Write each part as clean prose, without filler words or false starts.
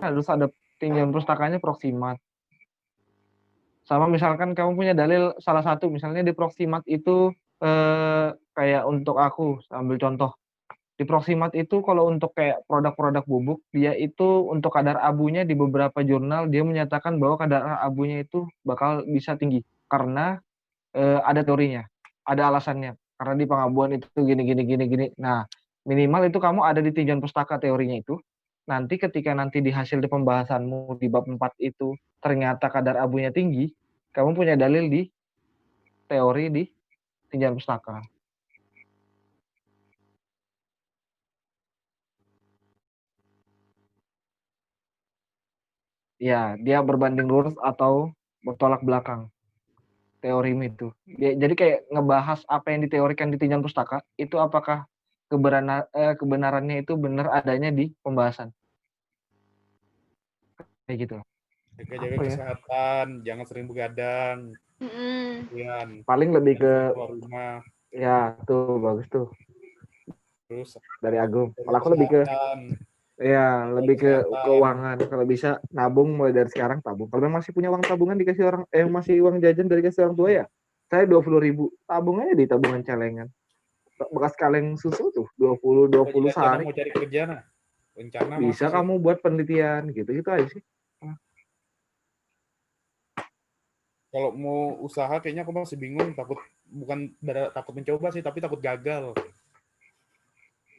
harus ada tinjauan pustakanya Proximat. Sama misalkan kamu punya dalil salah satu, misalnya di Proximat itu kayak untuk aku ambil contoh. Di Proximat itu kalau untuk kayak produk-produk bubuk, dia itu untuk kadar abunya di beberapa jurnal dia menyatakan bahwa kadar abunya itu bakal bisa tinggi karena ada teorinya, ada alasannya. Karena di pengabuan itu gini gini gini gini. Nah, minimal itu kamu ada di tinjauan pustaka teorinya itu. Nanti ketika nanti di hasil di pembahasanmu di bab 4 itu ternyata kadar abunya tinggi, kamu punya dalil di teori di tinjauan pustaka. Ya, dia berbanding lurus atau bertolak belakang teorimu itu. Jadi kayak ngebahas apa yang diteorikan di tinjauan pustaka, itu apakah kebenarannya itu benar adanya di pembahasan. Kayak gitu. Jaga-jaga Apa ya? kesehatan, jangan sering begadang. Paling lebih ke keluar rumah. ya tuh bagus tuh Terus dari Agung. Kalau aku lebih ke kesehatan. ya lebih ke Kesehatan. keuangan. Kalau bisa nabung mulai dari sekarang tabung. Kalau masih punya uang tabungan dikasih orang masih uang jajan dari kasih orang tua ya. Saya 20.000 tabung aja di tabungan celengan. Bekas kaleng susu tuh 20 sehari. Mau cari kerja nah. Rencana Bisa kamu buat penelitian gitu aja sih. Kalau mau usaha kayaknya aku masih bingung, bukan takut mencoba sih, tapi takut gagal.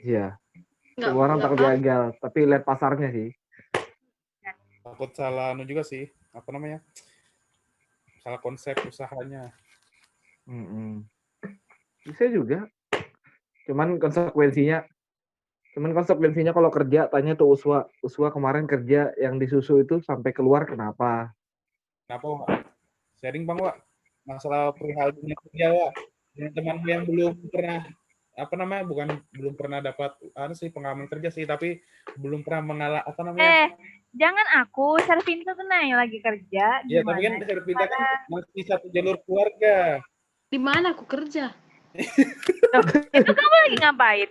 Iya. Semua orang takut gagal, tapi lihat pasarnya sih. Takut salah juga sih, apa namanya? Salah konsep usahanya. Bisa juga. Cuman konsekuensinya kalau kerja tanya tuh Uswa kemarin kerja yang di susu itu sampai keluar kenapa? Wak? Sharing Bang Wak, masalah perihal dunia kerja Wak. Temanmu yang belum pernah belum pernah dapat pengalaman kerja sih, tapi belum pernah jangan aku, Servinta tuh yang lagi kerja. Iya, tapi kan Servinta kan masih satu jalur keluarga. Di mana aku kerja? Itu kamu lagi ngapain?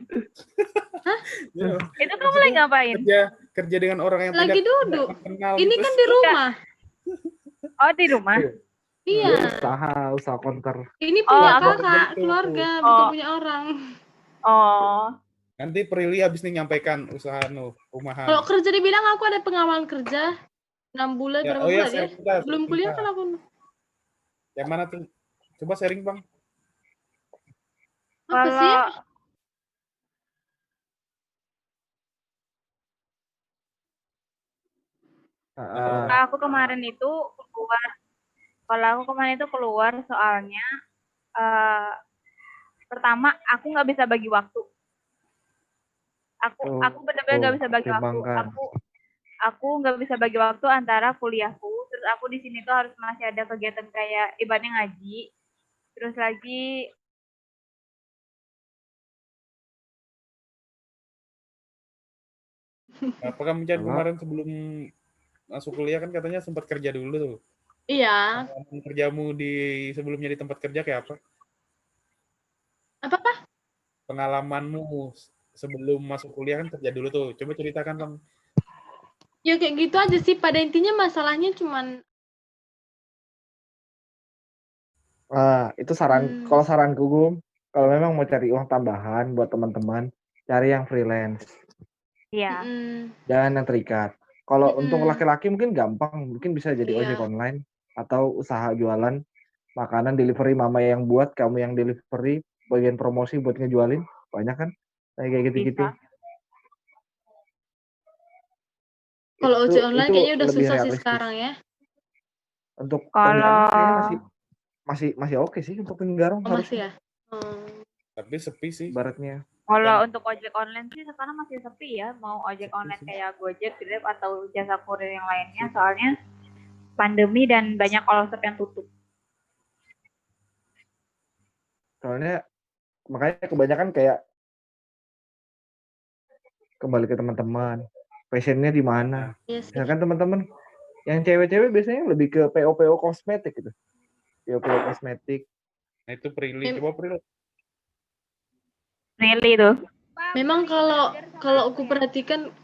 Hah? Itu kamu lagi ngapain? Kerja dengan orang yang lagi duduk. Ini gitu. Kan di rumah. Oh, di rumah? Iya. Usaha konter. Ini punya kakak, keluarga, bukan punya orang. Oh. Nanti Prilly habis nih nyampaikan usaha rumahan. Kalau kerja dibilang aku ada pengalaman kerja 6 bulan, berapa bulan ya? Belum kuliah kan aku. Yang mana tuh? Coba sharing Bang. Apa sih? Aku kemarin itu keluar. Kalau aku kemarin itu keluar soalnya pertama aku nggak bisa bagi waktu. Aku benar-benar nggak bisa bagi waktu. Aku nggak bisa bagi waktu antara kuliahku, terus aku di sini tuh harus masih ada kegiatan kayak ibaratnya ngaji, terus lagi apa kamu kemarin sebelum masuk kuliah kan katanya sempat kerja dulu tuh. Iya. Kerjamu sebelumnya di tempat kerja kayak apa? Apa? Pengalamanmu sebelum masuk kuliah kan kerja dulu tuh. Coba ceritakan Bang. Ya kayak gitu aja sih. Pada intinya masalahnya cuman itu kalau saranku Gum, kalau memang mau cari uang tambahan buat teman-teman, cari yang freelance. Iya. Jangan yang terikat. Kalau untuk laki-laki mungkin gampang, mungkin bisa jadi ojek online atau usaha jualan makanan delivery, mama yang buat, kamu yang delivery, bagian promosi buat ngejualin, banyak kan? Kayak gitu-gitu. Kalau ojek online kayaknya udah susah sih sekarang ya. Untuk Tenggarong masih oke sih untuk Tenggarong masih ya. Tapi sepi sih. Baratnya. Kalau untuk ojek online sih sekarang masih sepi ya. Mau ojek online kayak Gojek, Grab atau jasa kurir yang lainnya. Soalnya pandemi dan banyak all shop yang tutup. Soalnya makanya kebanyakan kayak kembali ke teman-teman. Passionnya di mana? Misalkan teman-teman yang cewek-cewek biasanya lebih ke PO kosmetik gitu. PO kosmetik. Nah itu Prilly. Coba Prilly. Prilly tuh. Memang kalau aku perhatikan,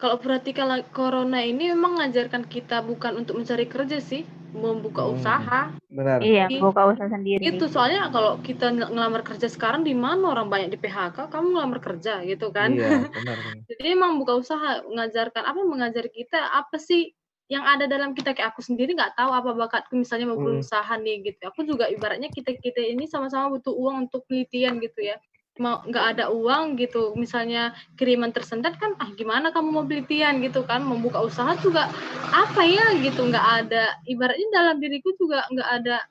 kalau perhatikan corona ini memang mengajarkan kita bukan untuk mencari kerja sih, membuka usaha. Benar. Iya, buka usaha sendiri. Itu soalnya kalau kita ngelamar kerja sekarang di mana orang banyak di PHK, kamu ngelamar kerja gitu kan. Iya, benar. Jadi emang buka usaha mengajari kita apa sih yang ada dalam kita, kayak aku sendiri nggak tahu apa bakatku misalnya mau berusaha nih gitu. Aku juga ibaratnya kita ini sama-sama butuh uang untuk penelitian gitu ya. Mau nggak ada uang gitu, misalnya kiriman tersendat kan, gimana kamu mau penelitian gitu kan, membuka usaha juga apa ya gitu, nggak ada, ibaratnya dalam diriku juga nggak ada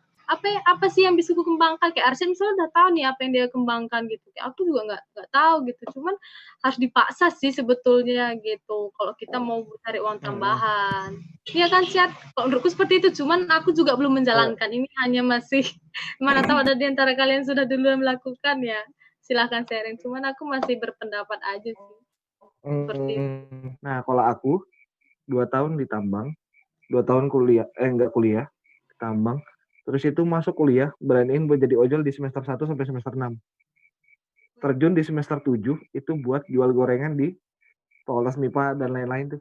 apa sih yang bisa aku kembangkan, kayak Arsen misalnya udah tahu nih apa yang dia kembangkan gitu, kayak aku juga nggak tahu gitu, cuman harus dipaksa sih sebetulnya gitu kalau kita mau cari uang tambahan. Iya kan, Siat? Kalau menurutku seperti itu, cuman aku juga belum menjalankan. Ini hanya masih, mana tahu ada di antara kalian sudah duluan melakukan ya, silahkan sharing. Cuman aku masih berpendapat aja sih. Seperti itu. Nah, kalau aku 2 tahun di tambang, 2 tahun kuliah, enggak kuliah, tambang. Terus itu masuk kuliah, beraniin buat jadi ojol di semester 1 sampai semester 6. Terjun di semester 7 itu buat jual gorengan di Fakultas MIPA dan lain-lain tuh.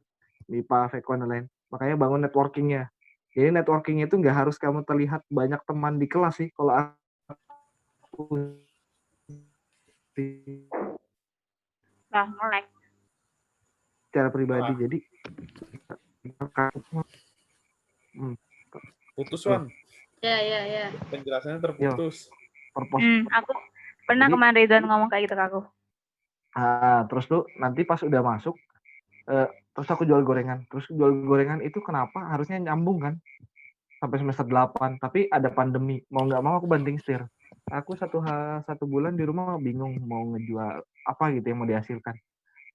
MIPA, Vekon dan lain. Makanya bangun networkingnya. Jadi networkingnya itu nggak harus kamu terlihat banyak teman di kelas sih. Kalau aku melek. Secara pribadi, jadi putus, Wan. Ya. Penjelasannya terputus. Aku pernah kemarin Ridwan ngomong kayak gitu ke aku. Terus tuh nanti pas udah masuk, terus aku jual gorengan. Terus jual gorengan itu kenapa harusnya nyambung kan sampai semester 8, tapi ada pandemi. Mau nggak mau aku banting setir. Aku satu bulan di rumah bingung mau ngejual apa gitu yang mau dihasilkan.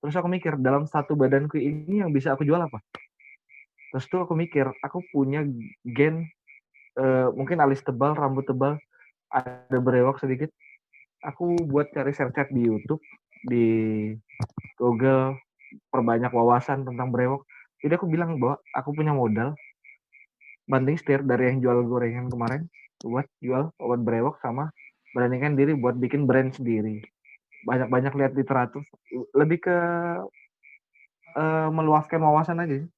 Terus aku mikir, dalam satu badanku ini yang bisa aku jual apa? Terus tuh aku mikir, aku punya gen mungkin alis tebal, rambut tebal, ada brewok sedikit. Aku buat cari search di YouTube, di Google, perbanyak wawasan tentang brewok. Jadi aku bilang bahwa aku punya modal, banting setir dari yang jual gorengan kemarin, buat jual obat brewok sama beranikan diri buat bikin brand sendiri. Banyak-banyak lihat literatur, lebih ke meluaskan wawasan aja sih.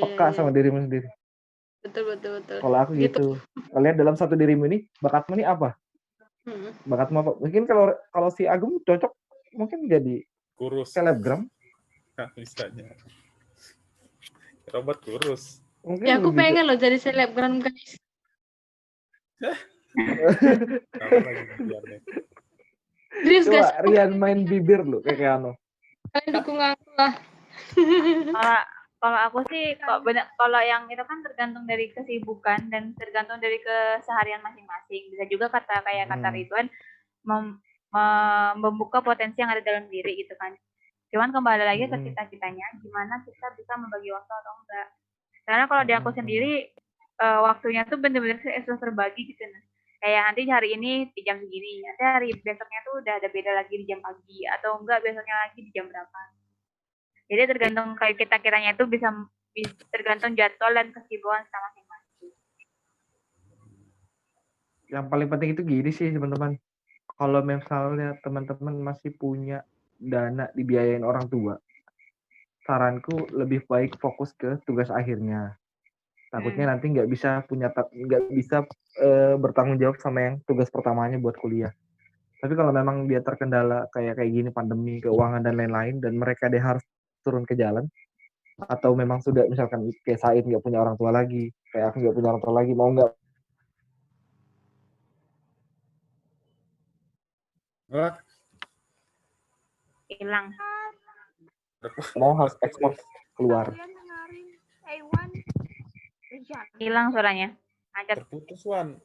Peka sama dirimu sendiri. Betul. Kalau aku gitu. Kalian dalam satu dirimu ini, bakatmu ini apa? Bakatmu apa? Mungkin kalau si Agung cocok mungkin jadi kurus, selebgram. Misalnya robot kurus. Mungkin ya aku pengen loh jadi selebgram, guys. Coba Rian main bibir lu kayak Ano. Kalian dukung aku lah. Kalau aku sih, kalau yang itu kan tergantung dari kesibukan dan tergantung dari keseharian masing-masing. Bisa juga kata Ridwan membuka potensi yang ada dalam diri gitu kan. Cuman kembali lagi ke kita-kitanya, gimana kita bisa membagi waktu atau enggak. Karena kalau di aku sendiri, waktunya tuh bener-bener terbagi gitu. Kayak nanti hari ini di jam segini, nanti hari besoknya tuh udah ada beda lagi di jam pagi, atau enggak besoknya lagi di jam berapa. Jadi tergantung kayak kita-kitanya itu bisa tergantung jadwal dan kesibukan kita masing-masing. Yang paling penting itu gini sih teman-teman. Kalau misalnya teman-teman masih punya dana dibiayain orang tua, saranku lebih baik fokus ke tugas akhirnya. Takutnya nanti nggak bisa bertanggung jawab sama yang tugas pertamanya buat kuliah. Tapi kalau memang dia terkendala kayak gini, pandemi, keuangan dan lain-lain, dan mereka dia harus turun ke jalan, atau memang sudah misalkan kayak Said nggak punya orang tua lagi, kayak aku nggak punya orang tua lagi, mau nggak hilang, mau harus ekspor keluar, hilang suaranya, terputus, Wan.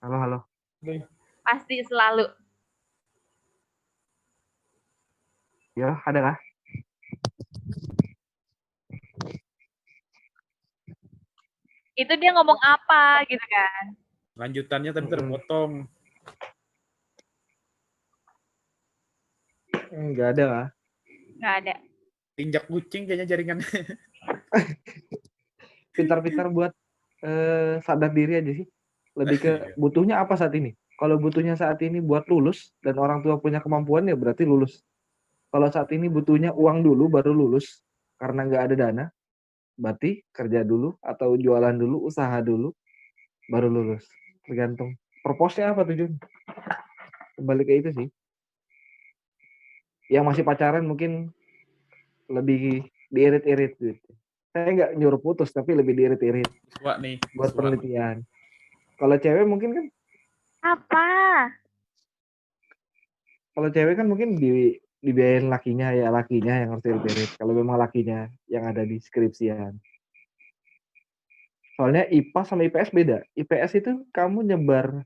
Halo pasti selalu ya, ada kah? Itu dia ngomong apa gitu kan? Lanjutannya tadi terpotong. Nggak ada kah? Nggak ada. Injak kucing kayaknya jaringannya. Pintar-pintar buat sadar diri aja sih. Lebih ke butuhnya apa saat ini. Kalau butuhnya saat ini buat lulus dan orang tua punya kemampuan, ya berarti lulus. Kalau saat ini butuhnya uang dulu baru lulus karena nggak ada dana, berarti kerja dulu atau jualan dulu, usaha dulu, baru lulus. Tergantung purpose-nya apa tujuan. Kembali ke itu sih. Yang masih pacaran mungkin lebih diirit-irit gitu. Saya nggak nyuruh putus, tapi lebih diirit-irit Wah nih, buat Wah. penelitian. Kalau cewek mungkin kan, Apa? kalau cewek kan mungkin dibiayain lakinya ya, lakinya yang harus diirit-irit. Kalau memang lakinya yang ada di skripsian. Soalnya IPA sama IPS beda. IPS itu kamu nyebar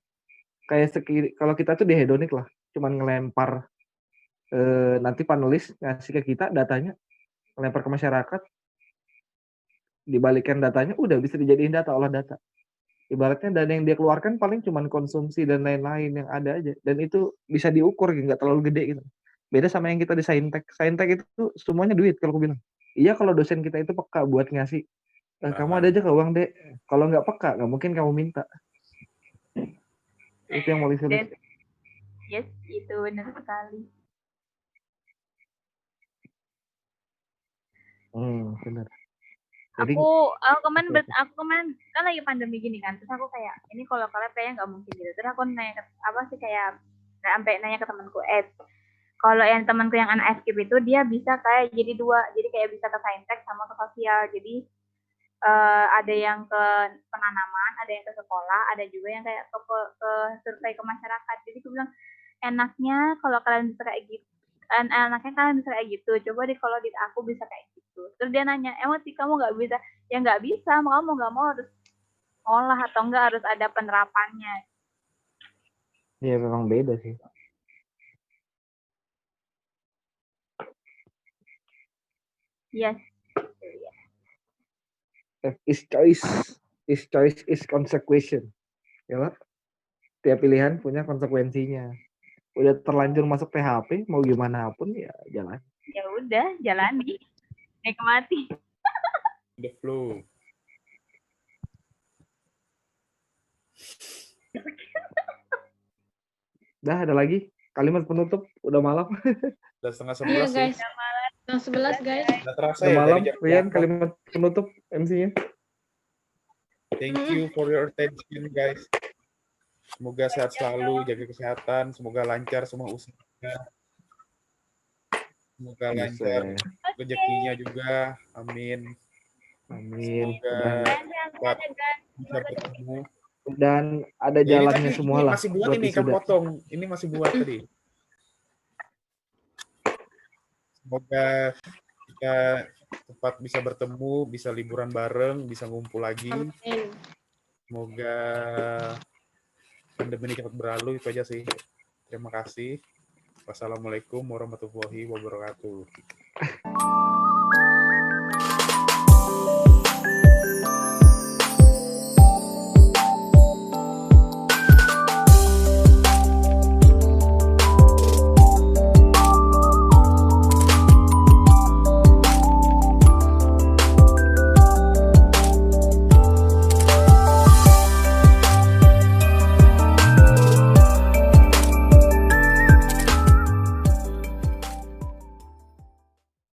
kayak kalau kita tuh dihedonik lah, cuman ngelempar nanti panelis ngasih ke kita datanya, ngelempar ke masyarakat, dibalikan datanya, udah bisa dijadiin data, olah data. Ibaratnya dana yang dia keluarkan paling cuman konsumsi dan lain-lain yang ada aja, dan itu bisa diukur, nggak terlalu gede gitu. Beda sama yang kita di Saintek. Saintek itu semuanya duit kalau aku bilang. Iya kalau dosen kita itu peka buat ngasih, kamu ada aja ke uang dek. Kalau nggak peka, nggak mungkin kamu minta. Itu yang paling sulit. Yes, itu benar sekali. Benar. Jadi, aku kemarin kan lagi pandemi gini kan, terus aku kayak ini kalau kalian kayaknya nggak mungkin gitu. Terus aku nanya sampai nanya ke temanku, kalau yang temanku yang anak FKIP itu dia bisa kayak jadi dua, jadi kayak bisa ke saintek sama ke sosial. Jadi ada yang ke penanaman, ada yang ke sekolah, ada juga yang kayak ke survei ke masyarakat. Jadi aku bilang enaknya kalau kalian bisa kayak gitu, enaknya kalian bisa kayak gitu. Coba deh kalau di aku bisa kayak gitu. Terus dia nanya, emang sih kamu nggak bisa? Ya nggak bisa, kamu nggak mau harus olah atau enggak harus ada penerapannya. ya memang beda sih. Yes. Is choice is consequence. Ya lah. Tiap pilihan punya konsekuensinya. Udah terlanjur masuk PHP, mau gimana pun ya jalan. Ya udah, jalani. Nikmati. The flow. Dah, ada lagi kalimat penutup. Udah malam. Udah setengah 11 Iya sih. guys. Setengah 11 guys. Udah terasa Udah ya malam. dari jam Rian, berapa? kalimat penutup MC-nya. Thank you for your attention guys. Semoga sehat selalu, jaga kesehatan, semoga lancar semua usaha. Semoga lancar rezekinya juga. Amin. Amin. Semoga cepat bisa bertemu. Dan ada jalannya semua lah. Masih buat ini, kamu potong. Ini masih buat tadi. Semoga kita cepat bisa bertemu, bisa liburan bareng, bisa ngumpul lagi. Amin. Semoga pandemi ini cepat berlalu, itu aja sih. Terima kasih. Wassalamualaikum warahmatullahi wabarakatuh.